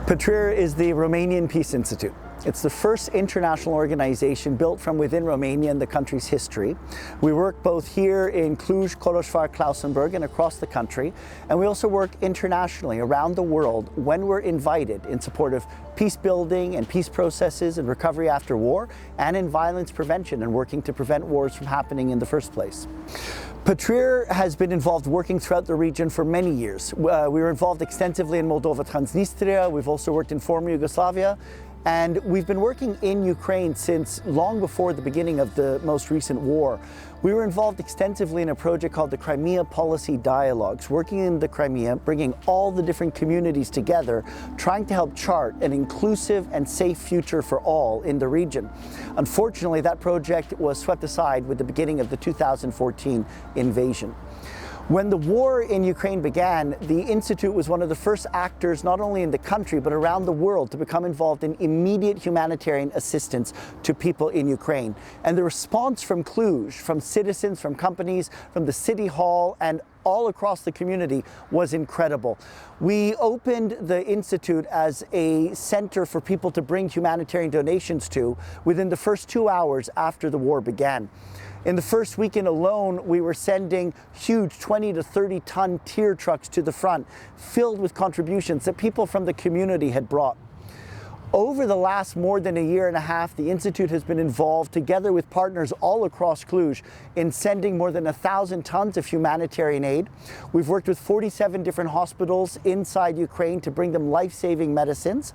PATRIR is the Romanian Peace Institute. It's the first international organization built from within Romania and the country's history. We work both here in Cluj, Koloșvar, Klausenburg, and across the country. And we also work internationally around the world when we're invited in support of peace building and peace processes and recovery after war, and in violence prevention and working to prevent wars from happening in the first place. PATRIR has been involved working throughout the region for many years. We were involved extensively in Moldova, Transnistria. We've also worked in former Yugoslavia. And we've been working in Ukraine since long before the beginning of the most recent war. We were involved extensively in a project called the Crimea Policy Dialogues, working in the Crimea, bringing all the different communities together, trying to help chart an inclusive and safe future for all in the region. Unfortunately, that project was swept aside with the beginning of the 2014 invasion. When the war in Ukraine began, the Institute was one of the first actors, not only in the country, but around the world, to become involved in immediate humanitarian assistance to people in Ukraine. And the response from Cluj, from citizens, from companies, from the city hall, and all across the community was incredible. We opened the Institute as a center for people to bring humanitarian donations to within the first 2 hours after the war began. In the first weekend alone, we were sending huge 20 to 30 ton tier trucks to the front, filled with contributions that people from the community had brought. Over the last more than a year and a half, the Institute has been involved, together with partners all across Cluj, in sending more than 1,000 tons of humanitarian aid. We've worked with 47 different hospitals inside Ukraine to bring them life-saving medicines.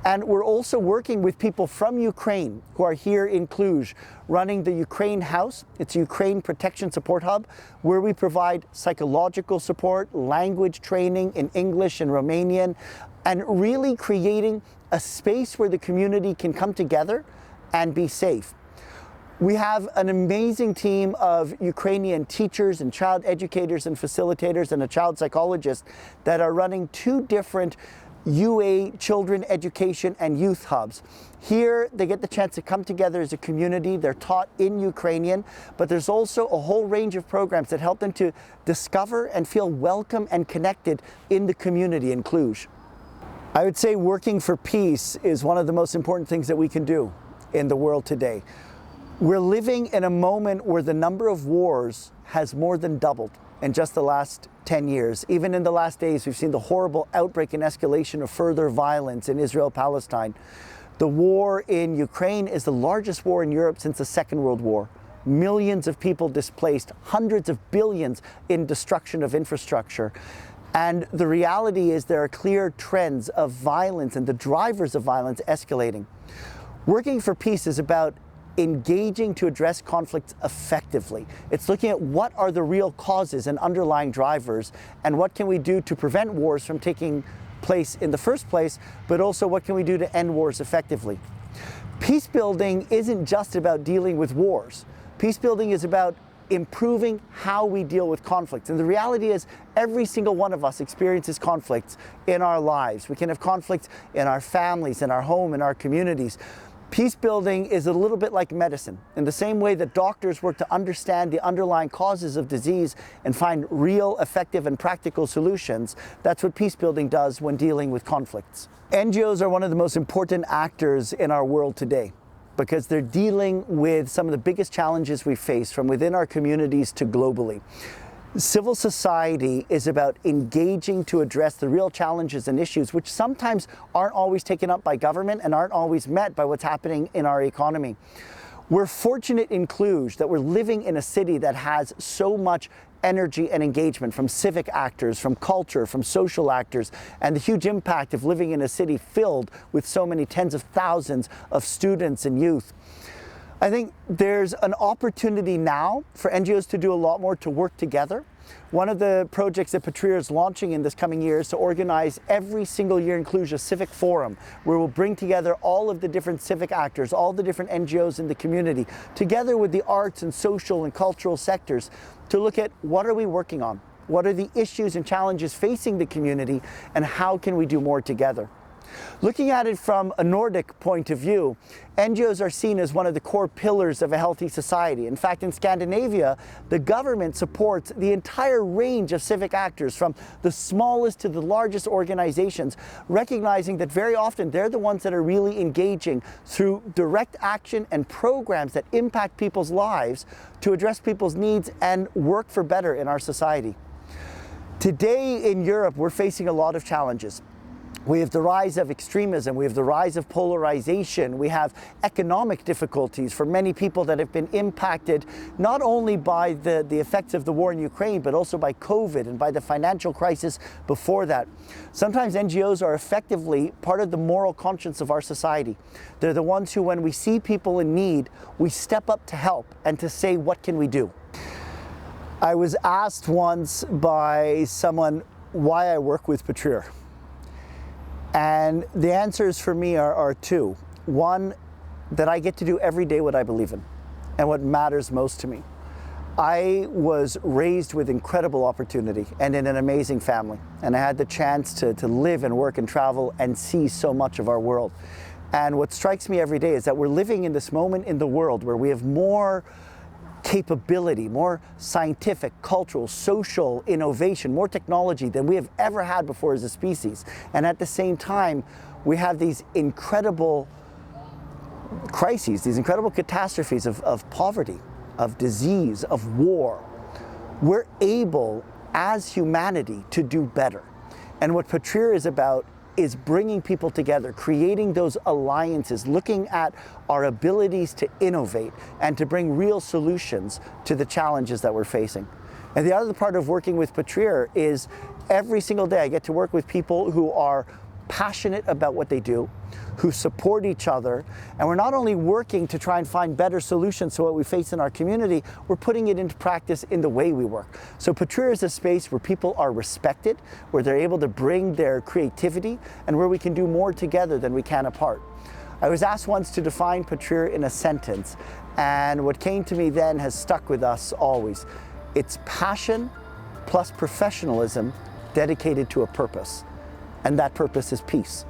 And we're also working with people from Ukraine who are here in Cluj, running the Ukraine House. It's a Ukraine Protection Support Hub, where we provide psychological support, language training in English and Romanian, and really creating a space where the community can come together and be safe. We have an amazing team of Ukrainian teachers and child educators and facilitators and a child psychologist that are running 2 different UA children education and youth hubs. Here they get the chance to come together as a community. They're taught in Ukrainian, but there's also a whole range of programs that help them to discover and feel welcome and connected in the community in Cluj. I would say working for peace is one of the most important things that we can do in the world today. We're living in a moment where the number of wars has more than doubled in just the last 10 years. Even in the last days, we've seen the horrible outbreak and escalation of further violence in Israel-Palestine. The war in Ukraine is the largest war in Europe since the Second World War. Millions of people displaced, hundreds of billions in destruction of infrastructure. And the reality is there are clear trends of violence and the drivers of violence escalating. Working for peace is about engaging to address conflicts effectively. It's looking at what are the real causes and underlying drivers, and what can we do to prevent wars from taking place in the first place, but also what can we do to end wars effectively. Peace building isn't just about dealing with wars. Peace building is about improving how we deal with conflicts. And the reality is every single one of us experiences conflicts in our lives. We can have conflicts in our families, in our home, in our communities. Peace building is a little bit like medicine. In the same way that doctors work to understand the underlying causes of disease and find real, effective, and practical solutions, that's what peace building does when dealing with conflicts. NGOs are one of the most important actors in our world today, because they're dealing with some of the biggest challenges we face, from within our communities to globally. Civil society is about engaging to address the real challenges and issues which sometimes aren't always taken up by government and aren't always met by what's happening in our economy. We're fortunate in Cluj that we're living in a city that has so much energy and engagement from civic actors, from culture, from social actors, and the huge impact of living in a city filled with so many tens of thousands of students and youth. I think there's an opportunity now for NGOs to do a lot more to work together. One of the projects that PATRIR is launching in this coming year is to organize every single year in Cluj a civic forum, where we'll bring together all of the different civic actors, all the different NGOs in the community, together with the arts and social and cultural sectors, to look at what are we working on, what are the issues and challenges facing the community, and how can we do more together. Looking at it from a Nordic point of view, NGOs are seen as one of the core pillars of a healthy society. In fact, in Scandinavia, the government supports the entire range of civic actors, from the smallest to the largest organizations, recognizing that very often they're the ones that are really engaging through direct action and programs that impact people's lives to address people's needs and work for better in our society. Today in Europe, we're facing a lot of challenges. We have the rise of extremism, we have the rise of polarization, we have economic difficulties for many people that have been impacted not only by the effects of the war in Ukraine, but also by COVID and by the financial crisis before that. Sometimes NGOs are effectively part of the moral conscience of our society. They're the ones who, when we see people in need, we step up to help and to say, what can we do? I was asked once by someone why I work with PATRIR. And the answers for me are two. One, that I get to do every day what I believe in and what matters most to me. I was raised with incredible opportunity and in an amazing family. And I had the chance to live and work and travel and see so much of our world. And what strikes me every day is that we're living in this moment in the world where we have more capability, more scientific, cultural, social innovation, more technology than we have ever had before as a species. And at the same time, we have these incredible crises, these incredible catastrophes of poverty, of disease, of war. We're able, as humanity, to do better. And what PATRIR is about is bringing people together, creating those alliances, looking at our abilities to innovate and to bring real solutions to the challenges that we're facing. And the other part of working with PATRIR is every single day I get to work with people who are passionate about what they do, who support each other, and we're not only working to try and find better solutions to what we face in our community, we're putting it into practice in the way we work. So PATRIR is a space where people are respected, where they're able to bring their creativity, and where we can do more together than we can apart. I was asked once to define PATRIR in a sentence, and what came to me then has stuck with us always. It's passion plus professionalism dedicated to a purpose. And that purpose is peace.